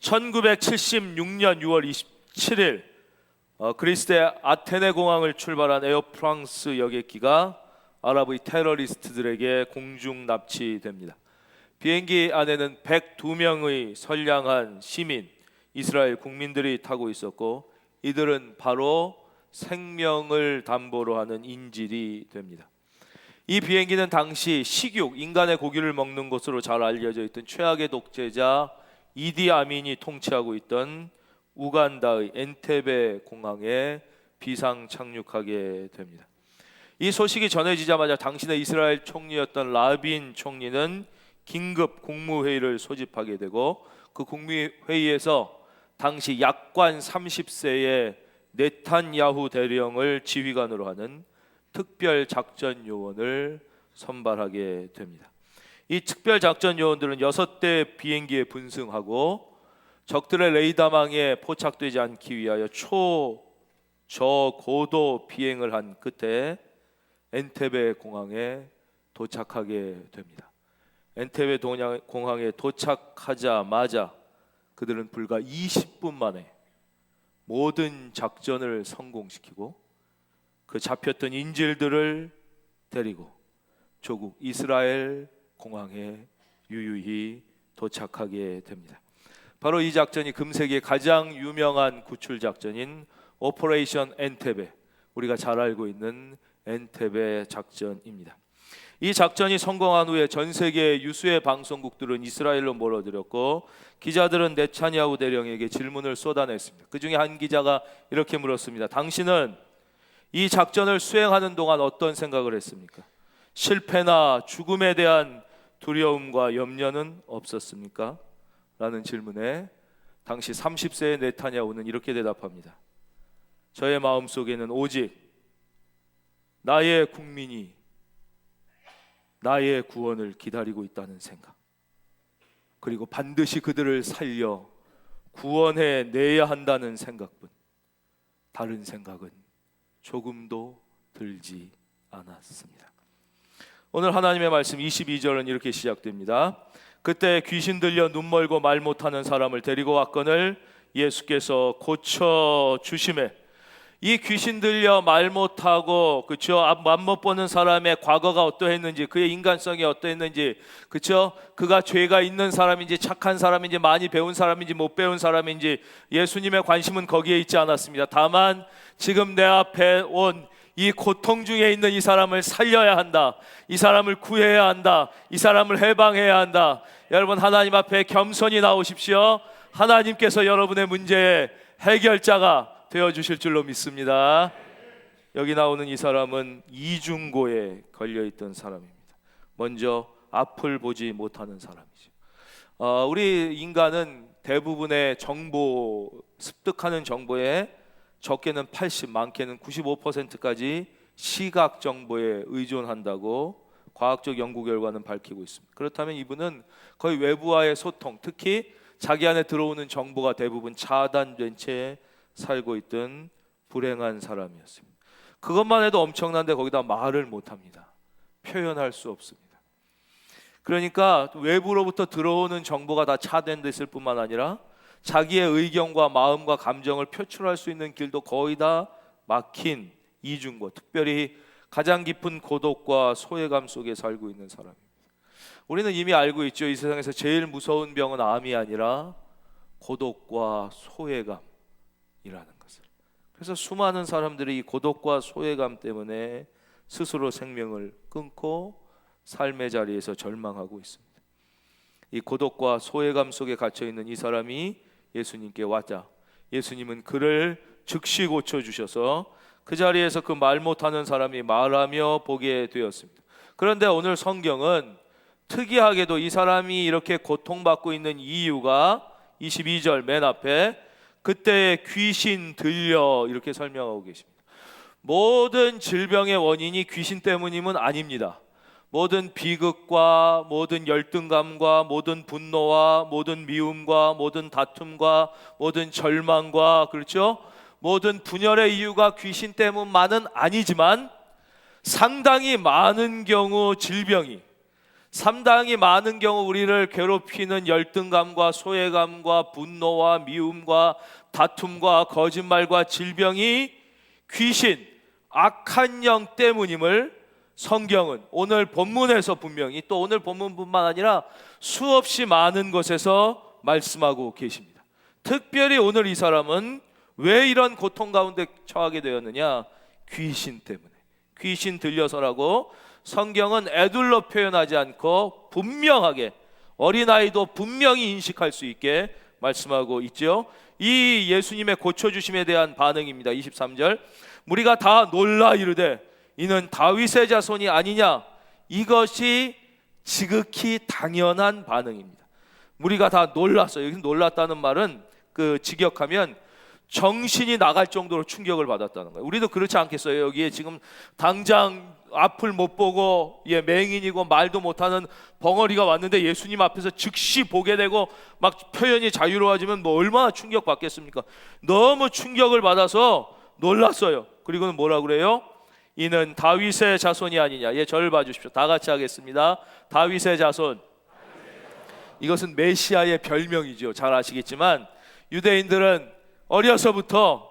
1976년 6월 27일 그리스의 아테네 공항을 출발한 에어프랑스 여객기가 아랍의 테러리스트들에게 공중 납치됩니다. 비행기 안에는 102명의 선량한 시민, 이스라엘 국민들이 타고 있었고, 이들은 바로 생명을 담보로 하는 인질이 됩니다. 이 비행기는 당시 식육, 인간의 고기를 먹는 것으로 잘 알려져 있던 최악의 독재자 이디 아민이 통치하고 있던 우간다의 엔테베 공항에 비상 착륙하게 됩니다. 이 소식이 전해지자마자 당신의 이스라엘 총리였던 라빈 총리는 긴급 국무회의를 소집하게 되고, 그 국무회의에서 당시 약관 30세의 네탄야후 대령을 지휘관으로 하는 특별작전 요원을 선발하게 됩니다. 이 특별작전 요원들은 6대 비행기에 분승하고 적들의 레이더망에 포착되지 않기 위하여 저고도 비행을 한 끝에 엔테베 공항에 도착하게 됩니다. 엔테베 공항에 도착하자마자 그들은 불과 20분 만에 모든 작전을 성공시키고 그 잡혔던 인질들을 데리고 조국 이스라엘 공항에 유유히 도착하게 됩니다. 바로 이 작전이 금세기의 가장 유명한 구출 작전인 오퍼레이션 엔테베, 우리가 잘 알고 있는 엔테베 작전입니다. 이 작전이 성공한 후에 전 세계 유수의 방송국들은 이스라엘로 몰어들였고, 기자들은 네타냐후 대령에게 질문을 쏟아냈습니다. 그 중에 한 기자가 이렇게 물었습니다. 당신은 이 작전을 수행하는 동안 어떤 생각을 했습니까? 실패나 죽음에 대한 두려움과 염려는 없었습니까? 라는 질문에 당시 30세의 네타냐후는 이렇게 대답합니다. 저의 마음속에는 오직 나의 국민이 나의 구원을 기다리고 있다는 생각, 그리고 반드시 그들을 살려 구원해 내야 한다는 생각뿐, 다른 생각은 조금도 들지 않았습니다. 오늘 하나님의 말씀 22절은 이렇게 시작됩니다. 그때 귀신 들려 눈 멀고 말 못하는 사람을 데리고 왔거늘 예수께서 고쳐 주시매. 이 귀신 들려 말 못하고, 그쵸, 맘 못 보는 사람의 과거가 어떠했는지, 그의 인간성이 어떠했는지, 그쵸, 그가 죄가 있는 사람인지 착한 사람인지 많이 배운 사람인지 못 배운 사람인지, 예수님의 관심은 거기에 있지 않았습니다. 다만 지금 내 앞에 온 이 고통 중에 있는 이 사람을 살려야 한다, 이 사람을 구해야 한다, 이 사람을 해방해야 한다. 여러분, 하나님 앞에 겸손히 나오십시오. 하나님께서 여러분의 문제의 해결자가 되어주실 줄로 믿습니다. 여기 나오는 이 사람은 이중고에 걸려있던 사람입니다. 먼저 앞을 보지 못하는 사람이죠. 우리 인간은 대부분의 정보, 습득하는 정보에 적게는 80, 많게는 95%까지 시각 정보에 의존한다고 과학적 연구 결과는 밝히고 있습니다. 그렇다면 이분은 거의 외부와의 소통, 특히 자기 안에 들어오는 정보가 대부분 차단된 채 살고 있던 불행한 사람이었습니다. 그것만 해도 엄청난데 거기다 말을 못합니다. 표현할 수 없습니다. 그러니까 외부로부터 들어오는 정보가 다 차단됐을 뿐만 아니라 자기의 의견과 마음과 감정을 표출할 수 있는 길도 거의 다 막힌 이중고, 특별히 가장 깊은 고독과 소외감 속에 살고 있는 사람입니다. 우리는 이미 알고 있죠. 이 세상에서 제일 무서운 병은 암이 아니라 고독과 소외감이라는 것을. 그래서 수많은 사람들이 이 고독과 소외감 때문에 스스로 생명을 끊고 삶의 자리에서 절망하고 있습니다. 이 고독과 소외감 속에 갇혀있는 이 사람이 예수님께 왔자 예수님은 그를 즉시 고쳐주셔서 그 자리에서 그 말 못하는 사람이 말하며 보게 되었습니다. 그런데 오늘 성경은 특이하게도 이 사람이 이렇게 고통받고 있는 이유가 22절 맨 앞에 그때 귀신 들려 이렇게 설명하고 계십니다. 모든 질병의 원인이 귀신 때문임은 아닙니다. 모든 비극과 모든 열등감과 모든 분노와 모든 미움과 모든 다툼과 모든 절망과, 그렇죠, 모든 분열의 이유가 귀신 때문만은 아니지만 상당히 많은 경우 질병이, 상당히 많은 경우 우리를 괴롭히는 열등감과 소외감과 분노와 미움과 다툼과 거짓말과 질병이 귀신, 악한 영 때문임을 성경은 오늘 본문에서 분명히, 또 오늘 본문뿐만 아니라 수없이 많은 곳에서 말씀하고 계십니다. 특별히 오늘 이 사람은 왜 이런 고통 가운데 처하게 되었느냐? 귀신 때문에. 귀신 들려서라고 성경은 애둘러 표현하지 않고 분명하게, 어린아이도 분명히 인식할 수 있게 말씀하고 있죠. 이 예수님의 고쳐주심에 대한 반응입니다. 23절, 무리가 다 놀라 이르되 이는 다윗의 자손이 아니냐. 이것이 지극히 당연한 반응입니다. 무리가 다 놀랐어요. 여기서 놀랐다는 말은 직역하면 정신이 나갈 정도로 충격을 받았다는 거예요. 우리도 그렇지 않겠어요? 여기에 지금 당장 앞을 못 보고 맹인이고 말도 못하는 벙어리가 왔는데 예수님 앞에서 즉시 보게 되고 막 표현이 자유로워지면 뭐 얼마나 충격 받겠습니까? 너무 충격을 받아서 놀랐어요. 그리고는 뭐라 그래요? 이는 다윗의 자손이 아니냐. 저를 봐주십시오. 다 같이 하겠습니다. 다윗의 자손. 이것은 메시아의 별명이죠. 잘 아시겠지만 유대인들은 어려서부터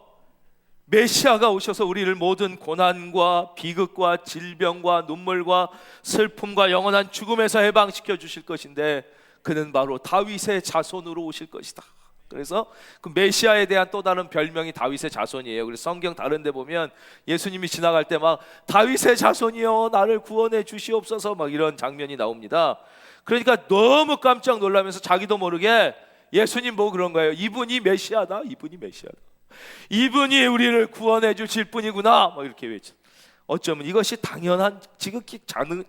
메시아가 오셔서 우리를 모든 고난과 비극과 질병과 눈물과 슬픔과 영원한 죽음에서 해방시켜 주실 것인데 그는 바로 다윗의 자손으로 오실 것이다. 그래서 그 메시아에 대한 또 다른 별명이 다윗의 자손이에요. 그래서 성경 다른 데 보면 예수님이 지나갈 때 막 다윗의 자손이여 나를 구원해 주시옵소서 막 이런 장면이 나옵니다. 그러니까 너무 깜짝 놀라면서 자기도 모르게 예수님 보고 그런 거예요. 이분이 메시아다. 이분이 메시아다. 이분이 우리를 구원해 주실 분이구나. 막 이렇게 외쳐. 어쩌면 이것이 지극히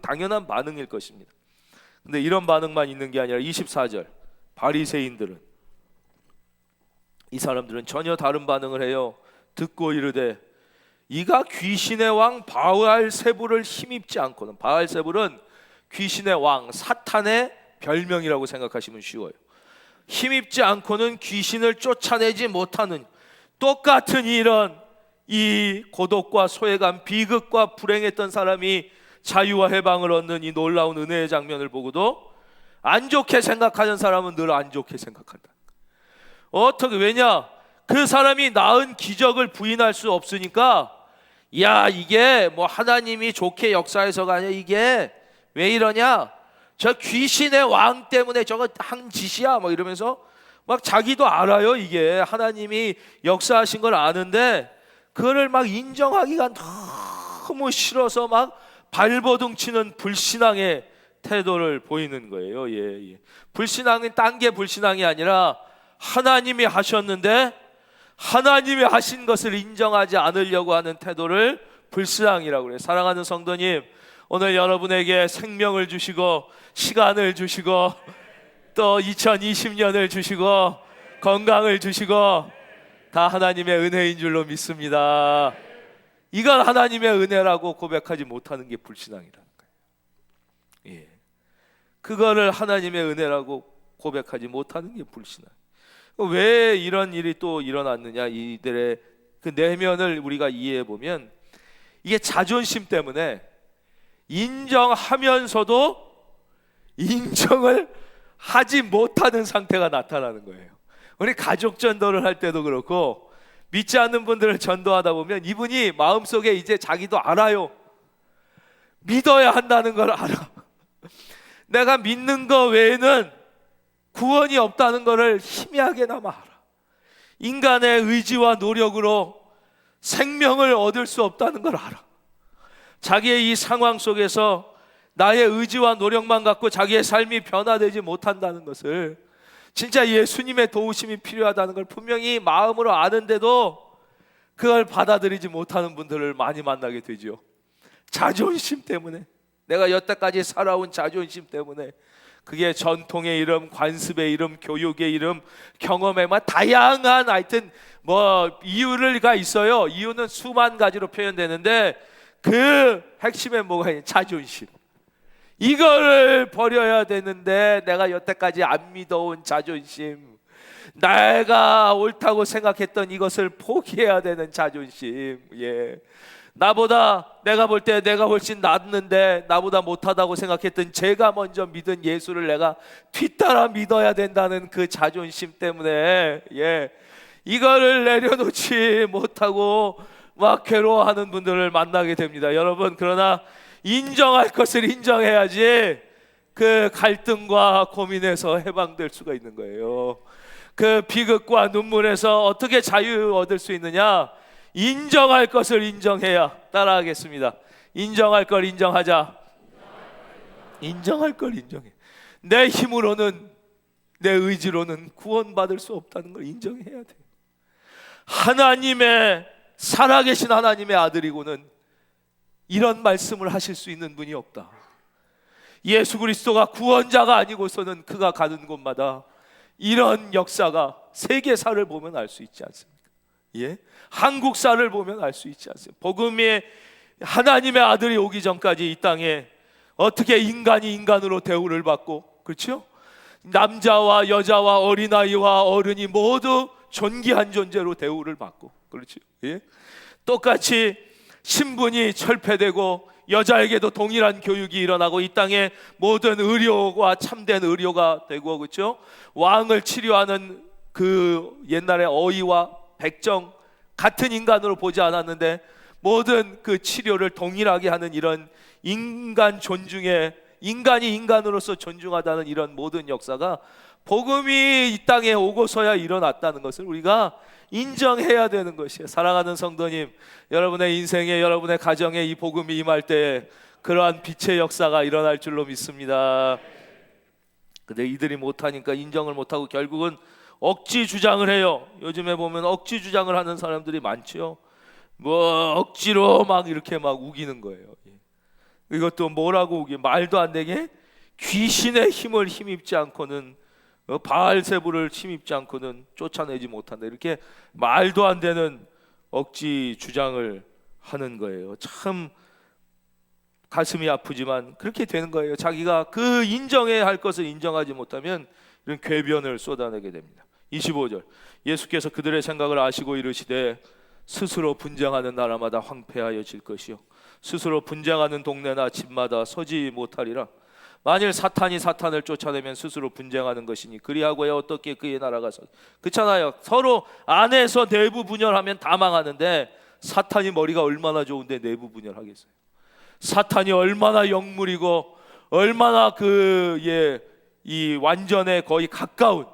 당연한 반응일 것입니다. 근데 이런 반응만 있는 게 아니라 24절, 바리새인들은, 이 사람들은 전혀 다른 반응을 해요. 듣고 이르되 이가 귀신의 왕 바알세불을 힘입지 않고는, 바알세불은 귀신의 왕 사탄의 별명이라고 생각하시면 쉬워요. 힘입지 않고는 귀신을 쫓아내지 못하는, 똑같은 이 고독과 소외감, 비극과 불행했던 사람이 자유와 해방을 얻는 이 놀라운 은혜의 장면을 보고도 안 좋게 생각하는 사람은 늘 안 좋게 생각한다. 어떻게? 왜냐? 그 사람이 낳은 기적을 부인할 수 없으니까, 야 이게 뭐 하나님이 좋게 역사해서가 아니라 이게 왜 이러냐? 저 귀신의 왕 때문에 저거 한 짓이야 뭐 이러면서 막 자기도 알아요. 이게 하나님이 역사하신 걸 아는데 그거를 막 인정하기가 너무 싫어서 막 발버둥 치는 불신앙의 태도를 보이는 거예요. 불신앙은 딴 게 불신앙이 아니라 하나님이 하셨는데 하나님이 하신 것을 인정하지 않으려고 하는 태도를 불신앙이라고 그래요. 사랑하는 성도님, 오늘 여러분에게 생명을 주시고 시간을 주시고 또 2020년을 주시고 건강을 주시고 다 하나님의 은혜인 줄로 믿습니다. 이건 하나님의 은혜라고 고백하지 못하는 게 불신앙이라는 거예요. 그거를 하나님의 은혜라고 고백하지 못하는 게 불신앙. 왜 이런 일이 또 일어났느냐? 이들의 그 내면을 우리가 이해해 보면 이게 자존심 때문에 인정하면서도 인정을 하지 못하는 상태가 나타나는 거예요. 우리 가족 전도를 할 때도 그렇고 믿지 않는 분들을 전도하다 보면 이분이 마음속에 이제 자기도 알아요. 믿어야 한다는 걸 알아. 내가 믿는 거 외에는 구원이 없다는 것을 희미하게나마 알아. 인간의 의지와 노력으로 생명을 얻을 수 없다는 걸 알아. 자기의 이 상황 속에서 나의 의지와 노력만 갖고 자기의 삶이 변화되지 못한다는 것을, 진짜 예수님의 도우심이 필요하다는 걸 분명히 마음으로 아는데도 그걸 받아들이지 못하는 분들을 많이 만나게 되죠. 자존심 때문에, 내가 여태까지 살아온 자존심 때문에, 그게 전통의 이름, 관습의 이름, 교육의 이름, 경험의 다양한 하여튼 이유가 있어요. 이유는 수만 가지로 표현되는데 그 핵심에 뭐가 있냐? 자존심. 이거를 버려야 되는데 내가 여태까지 안 믿어온 자존심, 내가 옳다고 생각했던 이것을 포기해야 되는 자존심, 내가 볼 때 내가 훨씬 낫는데 나보다 못하다고 생각했던 제가 먼저 믿은 예수를 내가 뒤따라 믿어야 된다는 그 자존심 때문에 이거를 내려놓지 못하고 막 괴로워하는 분들을 만나게 됩니다. 여러분, 그러나 인정할 것을 인정해야지 그 갈등과 고민에서 해방될 수가 있는 거예요. 그 비극과 눈물에서 어떻게 자유 얻을 수 있느냐? 인정할 것을 인정해야. 따라하겠습니다. 인정할 걸 인정하자. 인정할 걸 인정해. 내 힘으로는, 내 의지로는 구원받을 수 없다는 걸 인정해야 돼. 하나님의, 살아계신 하나님의 아들이고는 이런 말씀을 하실 수 있는 분이 없다. 예수 그리스도가 구원자가 아니고서는 그가 가는 곳마다 이런 역사가 세계사를 보면 알 수 있지 않습니까? 한국사를 보면 알 수 있지 않습니까? 복음의 하나님의 아들이 오기 전까지 이 땅에 어떻게 인간이 인간으로 대우를 받고, 그렇죠? 남자와 여자와 어린아이와 어른이 모두 존귀한 존재로 대우를 받고, 그렇죠? 똑같이 신분이 철폐되고 여자에게도 동일한 교육이 일어나고 이 땅에 모든 의료가 참된 의료가 되고, 그렇죠? 왕을 치료하는 그 옛날에 어이와 백정 같은 인간으로 보지 않았는데 모든 그 치료를 동일하게 하는 이런 인간 존중에, 인간이 인간으로서 존중하다는 이런 모든 역사가 복음이 이 땅에 오고서야 일어났다는 것을 우리가 인정해야 되는 것이에요. 사랑하는 성도님, 여러분의 인생에, 여러분의 가정에 이 복음이 임할 때 그러한 빛의 역사가 일어날 줄로 믿습니다. 근데 이들이 못하니까, 인정을 못하고 결국은 억지 주장을 해요. 요즘에 보면 억지 주장을 하는 사람들이 많죠. 뭐 억지로 막 이렇게 막 우기는 거예요. 이것도 뭐라고 우기? 말도 안 되게 귀신의 힘을 힘입지 않고는, 바알세부를 힘입지 않고는 쫓아내지 못한다. 이렇게 말도 안 되는 억지 주장을 하는 거예요. 참 가슴이 아프지만 그렇게 되는 거예요. 자기가 그 인정해야 할 것을 인정하지 못하면 이런 궤변을 쏟아내게 됩니다. 25절, 예수께서 그들의 생각을 아시고 이르시되 스스로 분쟁하는 나라마다 황폐하여질 것이요 스스로 분쟁하는 동네나 집마다 서지 못하리라. 만일 사탄이 사탄을 쫓아내면 스스로 분쟁하는 것이니 그리하고야 어떻게 그의 나라가 그렇잖아요. 서로 안에서 내부 분열하면 다 망하는데 사탄이 머리가 얼마나 좋은데 내부 분열하겠어요. 사탄이 얼마나 영물이고 얼마나 이 완전에 거의 가까운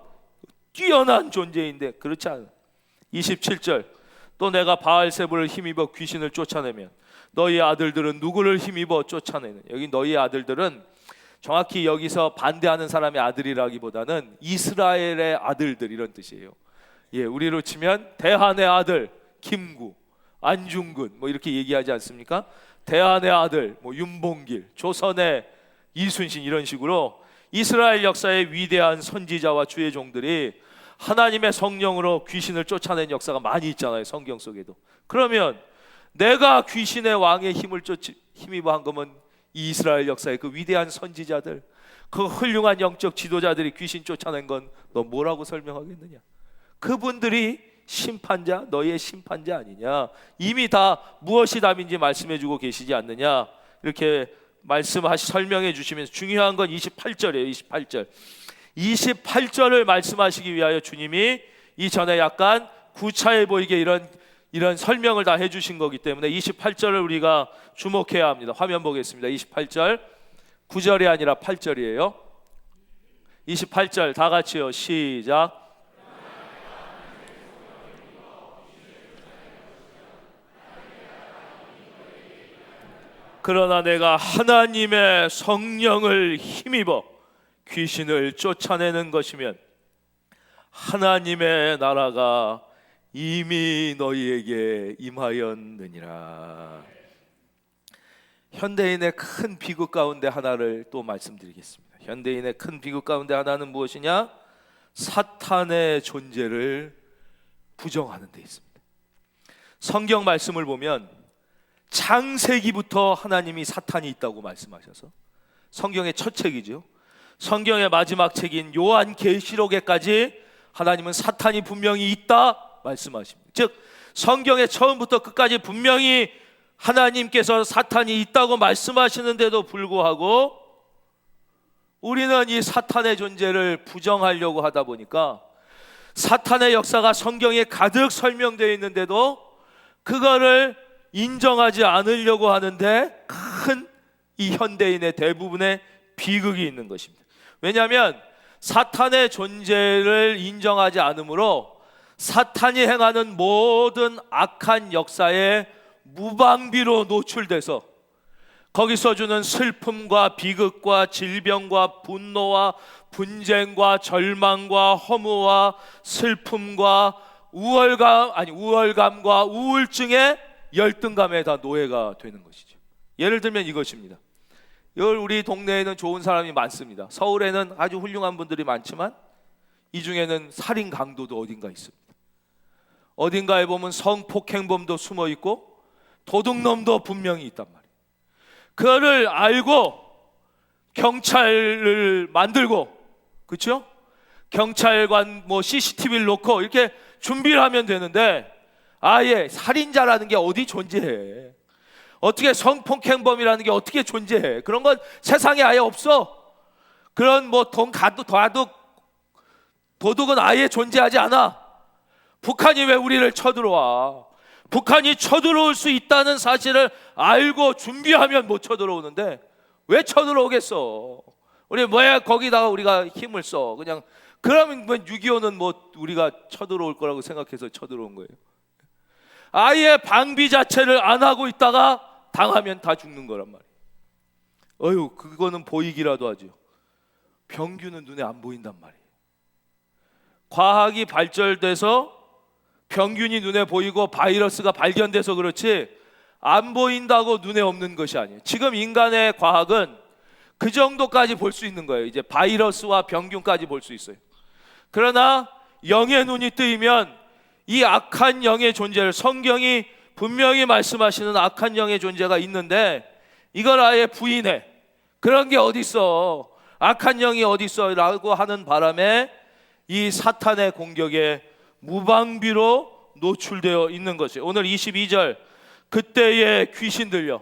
뛰어난 존재인데 그렇지 않아요. 27절, 또 내가 바알세부를 힘입어 귀신을 쫓아내면 너희 아들들은 누구를 힘입어 쫓아내는? 여기 너희 아들들은 정확히 여기서 반대하는 사람의 아들이라기보다는 이스라엘의 아들들 이런 뜻이에요. 우리로 치면 대한의 아들 김구, 안중근 뭐 이렇게 얘기하지 않습니까? 대한의 아들 뭐 윤봉길, 조선의 이순신 이런 식으로 이스라엘 역사의 위대한 선지자와 주의 종들이 하나님의 성령으로 귀신을 쫓아낸 역사가 많이 있잖아요. 성경 속에도. 그러면 내가 귀신의 왕의 힘입어 한 거면 이 이스라엘 역사의 그 위대한 선지자들, 그 훌륭한 영적 지도자들이 귀신 쫓아낸 건 너 뭐라고 설명하겠느냐? 그분들이 심판자, 너희의 심판자 아니냐? 이미 다 무엇이 답인지 말씀해주고 계시지 않느냐? 이렇게 설명해 주시면서 중요한 건 28절이에요. 28절을 말씀하시기 위하여 주님이 이전에 약간 구차해 보이게 이런 설명을 다 해주신 거기 때문에 28절을 우리가 주목해야 합니다. 화면 보겠습니다. 28절 9절이 아니라 8절이에요. 28절 다 같이요. 시작. 그러나 내가 하나님의 성령을 힘입어 귀신을 쫓아내는 것이면 하나님의 나라가 이미 너희에게 임하였느니라. 현대인의 큰 비극 가운데 하나를 또 말씀드리겠습니다. 현대인의 큰 비극 가운데 하나는 무엇이냐? 사탄의 존재를 부정하는 데 있습니다. 성경 말씀을 보면 창세기부터 하나님이 사탄이 있다고 말씀하셔서 성경의 첫 책이죠. 성경의 마지막 책인 요한계시록에까지 하나님은 사탄이 분명히 있다 말씀하십니다. 즉 성경의 처음부터 끝까지 분명히 하나님께서 사탄이 있다고 말씀하시는데도 불구하고 우리는 이 사탄의 존재를 부정하려고 하다 보니까 사탄의 역사가 성경에 가득 설명되어 있는데도 그거를 인정하지 않으려고 하는데 큰 이 현대인의 대부분의 비극이 있는 것입니다. 왜냐하면 사탄의 존재를 인정하지 않으므로 사탄이 행하는 모든 악한 역사에 무방비로 노출돼서 거기서 주는 슬픔과 비극과 질병과 분노와 분쟁과 절망과 허무와 슬픔과 우월감과 우울증의 열등감에 다 노예가 되는 것이죠. 예를 들면 이것입니다. 우리 동네에는 좋은 사람이 많습니다. 서울에는 아주 훌륭한 분들이 많지만 이 중에는 살인 강도도 어딘가 있습니다. 어딘가에 보면 성폭행범도 숨어 있고 도둑놈도 분명히 있단 말이에요. 그거를 알고 경찰을 만들고, 그렇죠? 경찰관 CCTV를 놓고 이렇게 준비를 하면 되는데 아예 살인자라는 게 어디 존재해? 어떻게 성폭행범이라는 게 어떻게 존재해? 그런 건 세상에 아예 없어. 그런 도둑은 아예 존재하지 않아. 북한이 왜 우리를 쳐들어와? 북한이 쳐들어올 수 있다는 사실을 알고 준비하면 못 쳐들어오는데 왜 쳐들어오겠어? 우리 뭐야 거기다가 우리가 힘을 써. 그냥 그러면 6.25는 우리가 쳐들어올 거라고 생각해서 쳐들어온 거예요. 아예 방비 자체를 안 하고 있다가 당하면 다 죽는 거란 말이에요. 그거는 보이기라도 하죠. 병균은 눈에 안 보인단 말이에요. 과학이 발전돼서 병균이 눈에 보이고 바이러스가 발견돼서 그렇지 안 보인다고 눈에 없는 것이 아니에요. 지금 인간의 과학은 그 정도까지 볼 수 있는 거예요. 이제 바이러스와 병균까지 볼 수 있어요. 그러나 영의 눈이 뜨이면 이 악한 영의 존재를, 성경이 분명히 말씀하시는 악한 영의 존재가 있는데 이걸 아예 부인해. 그런 게 어디 있어? 악한 영이 어디 있어? 라고 하는 바람에 이 사탄의 공격에 무방비로 노출되어 있는 것이에요. 오늘 22절, 그때의 귀신 들려.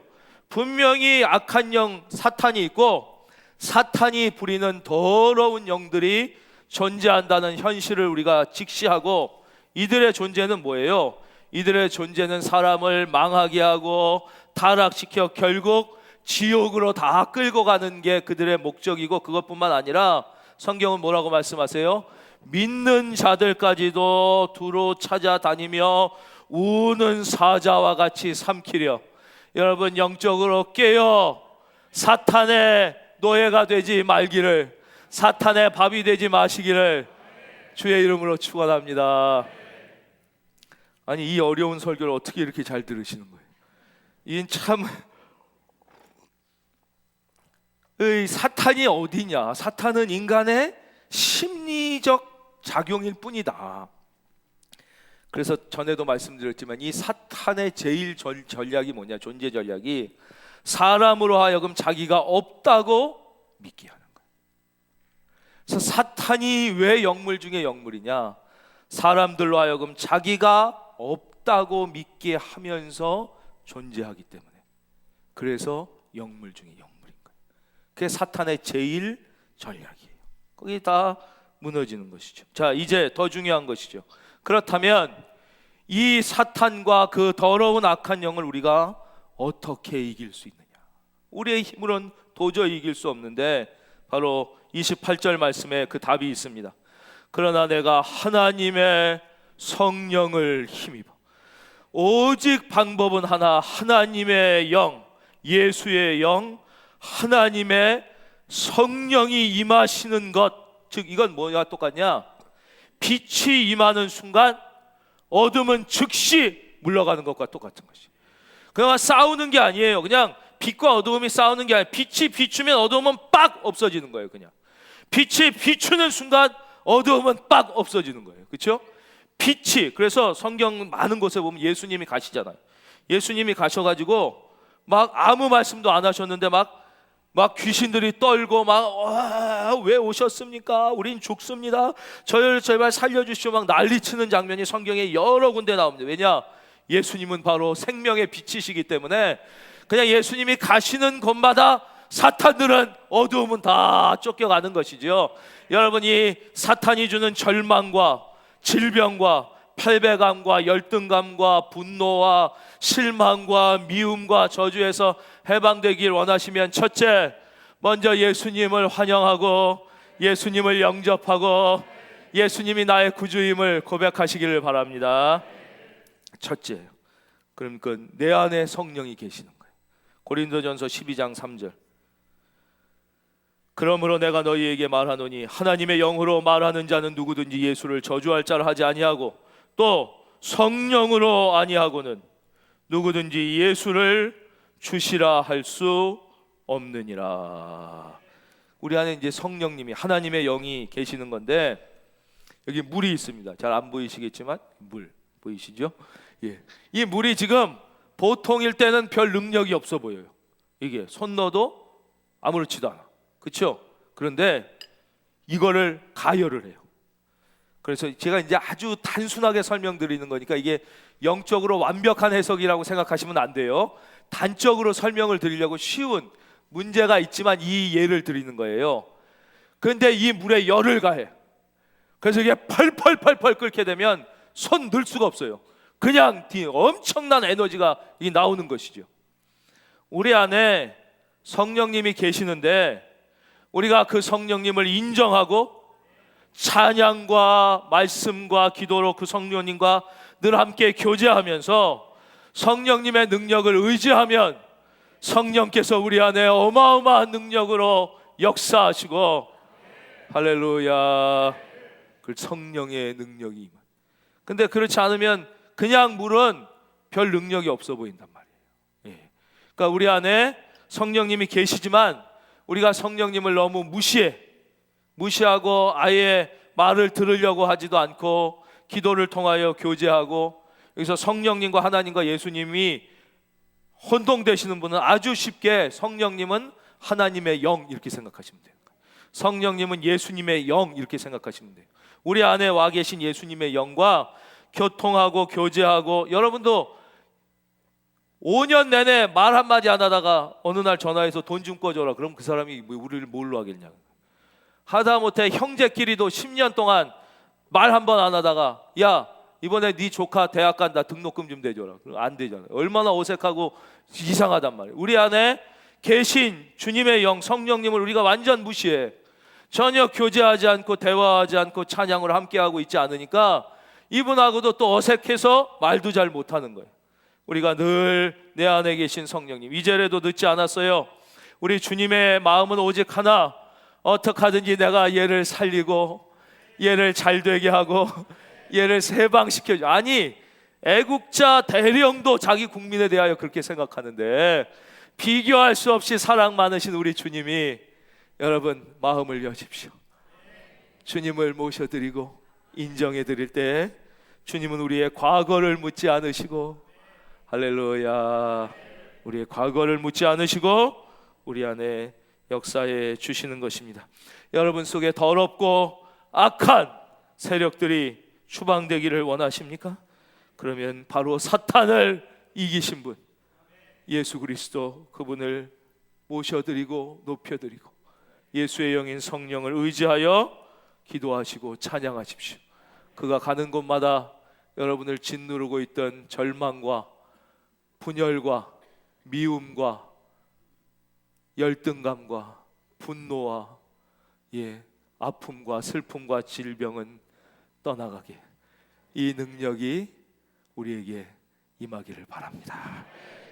분명히 악한 영 사탄이 있고 사탄이 부리는 더러운 영들이 존재한다는 현실을 우리가 직시하고, 이들의 존재는 뭐예요? 이들의 존재는 사람을 망하게 하고 타락시켜 결국 지옥으로 다 끌고 가는 게 그들의 목적이고, 그것뿐만 아니라 성경은 뭐라고 말씀하세요? 믿는 자들까지도 두루 찾아다니며 우는 사자와 같이 삼키려. 여러분, 영적으로 깨어 사탄의 노예가 되지 말기를, 사탄의 밥이 되지 마시기를 주의 이름으로 축원합니다. 아니, 이 어려운 설교를 어떻게 이렇게 잘 들으시는 거예요? 이 참, 사탄이 어디냐? 사탄은 인간의 심리적 작용일 뿐이다. 그래서 전에도 말씀드렸지만 이 사탄의 제일 전략이 뭐냐? 존재 전략이 사람으로 하여금 자기가 없다고 믿게 하는 거예요. 그래서 사탄이 왜 영물 중에 영물이냐? 사람들로 하여금 자기가 없다고 믿게 하면서 존재하기 때문에, 그래서 영물 중에 영물인 거예요. 그게 사탄의 제일 전략이에요. 거기 다 무너지는 것이죠. 자, 이제 더 중요한 것이죠. 그렇다면 이 사탄과 그 더러운 악한 영을 우리가 어떻게 이길 수 있느냐? 우리의 힘으로는 도저히 이길 수 없는데 바로 28절 말씀에 그 답이 있습니다. 그러나 내가 하나님의 성령을 힘입어. 오직 방법은 하나, 하나님의 영, 예수의 영, 하나님의 성령이 임하시는 것. 즉 이건 뭐가 똑같냐? 빛이 임하는 순간 어둠은 즉시 물러가는 것과 똑같은 것이. 그냥 싸우는 게 아니에요. 그냥 빛과 어둠이 싸우는 게 아니에요. 빛이 비추면 어둠은 빡 없어지는 거예요. 그냥 빛이 비추는 순간 어두움은 빡 없어지는 거예요. 그렇죠? 빛이, 그래서 성경 많은 곳에 보면 예수님이 가시잖아요. 예수님이 가셔가지고 막 아무 말씀도 안 하셨는데 막 귀신들이 떨고 왜 오셨습니까? 우린 죽습니다. 저희를 제발 살려주시오 막 난리치는 장면이 성경에 여러 군데 나옵니다. 왜냐? 예수님은 바로 생명의 빛이시기 때문에 그냥 예수님이 가시는 곳마다 사탄들은 어두움은 다 쫓겨가는 것이죠. 여러분이 사탄이 주는 절망과 질병과 패배감과 열등감과 분노와 실망과 미움과 저주에서 해방되길 원하시면 첫째, 먼저 예수님을 환영하고 예수님을 영접하고 예수님이 나의 구주임을 고백하시기를 바랍니다. 첫째예요. 그럼 그 내 안에 성령이 계시는 거예요. 고린도전서 12장 3절. 그러므로 내가 너희에게 말하노니 하나님의 영으로 말하는 자는 누구든지 예수를 저주할 자를 하지 아니하고 또 성령으로 아니하고는 누구든지 예수를 주시라 할 수 없느니라. 우리 안에 이제 성령님이 하나님의 영이 계시는 건데 여기 물이 있습니다. 잘 안 보이시겠지만 물 보이시죠? 예. 이 물이 지금 보통일 때는 별 능력이 없어 보여요. 이게 손 넣어도 아무렇지도 않아. 그렇죠? 그런데 이거를 가열을 해요. 그래서 제가 이제 아주 단순하게 설명드리는 거니까 이게 영적으로 완벽한 해석이라고 생각하시면 안 돼요. 단적으로 설명을 드리려고 쉬운 문제가 있지만 이 예를 드리는 거예요. 그런데 이 물에 열을 가해. 그래서 이게 펄펄펄펄 끓게 되면 손 넣을 수가 없어요. 그냥 엄청난 에너지가 나오는 것이죠. 우리 안에 성령님이 계시는데 우리가 그 성령님을 인정하고 찬양과 말씀과 기도로 그 성령님과 늘 함께 교제하면서 성령님의 능력을 의지하면 성령께서 우리 안에 어마어마한 능력으로 역사하시고 할렐루야, 그 성령의 능력이. 근데 그렇지 않으면 그냥 물은 별 능력이 없어 보인단 말이에요. 예. 그러니까 우리 안에 성령님이 계시지만 우리가 성령님을 너무 무시하고 아예 말을 들으려고 하지도 않고 기도를 통하여 교제하고, 여기서 성령님과 하나님과 예수님이 혼동되시는 분은 아주 쉽게 성령님은 하나님의 영 이렇게 생각하시면 돼요. 성령님은 예수님의 영 이렇게 생각하시면 돼요. 우리 안에 와 계신 예수님의 영과 교통하고 교제하고, 여러분도 5년 내내 말 한마디 안 하다가 어느 날 전화해서 돈 좀 꺼줘라 그럼 그 사람이 우리를 뭘로 하겠냐. 하다못해 형제끼리도 10년 동안 말 한 번 안 하다가 야 이번에 네 조카 대학 간다 등록금 좀 대줘라 그럼 안 되잖아요. 얼마나 어색하고 이상하단 말이에요. 우리 안에 계신 주님의 영 성령님을 우리가 완전 무시해. 전혀 교제하지 않고 대화하지 않고 찬양을 함께하고 있지 않으니까 이분하고도 또 어색해서 말도 잘 못하는 거예요. 우리가 늘 내 안에 계신 성령님, 이제라도 늦지 않았어요. 우리 주님의 마음은 오직 하나, 어떻게 하든지 내가 얘를 살리고 얘를 잘 되게 하고 얘를 해방시켜줘. 아니 애국자 대령도 자기 국민에 대하여 그렇게 생각하는데 비교할 수 없이 사랑 많으신 우리 주님이, 여러분 마음을 여십시오. 주님을 모셔드리고 인정해 드릴 때 주님은 우리의 과거를 묻지 않으시고, 할렐루야, 우리의 과거를 묻지 않으시고 우리 안에 역사해 주시는 것입니다. 여러분 속에 더럽고 악한 세력들이 추방되기를 원하십니까? 그러면 바로 사탄을 이기신 분 예수 그리스도, 그분을 모셔드리고 높여드리고 예수의 영인 성령을 의지하여 기도하시고 찬양하십시오. 그가 가는 곳마다 여러분을 짓누르고 있던 절망과 분열과 미움과 열등감과 분노와 아픔과 슬픔과 질병은 떠나가게 이 능력이 우리에게 임하기를 바랍니다.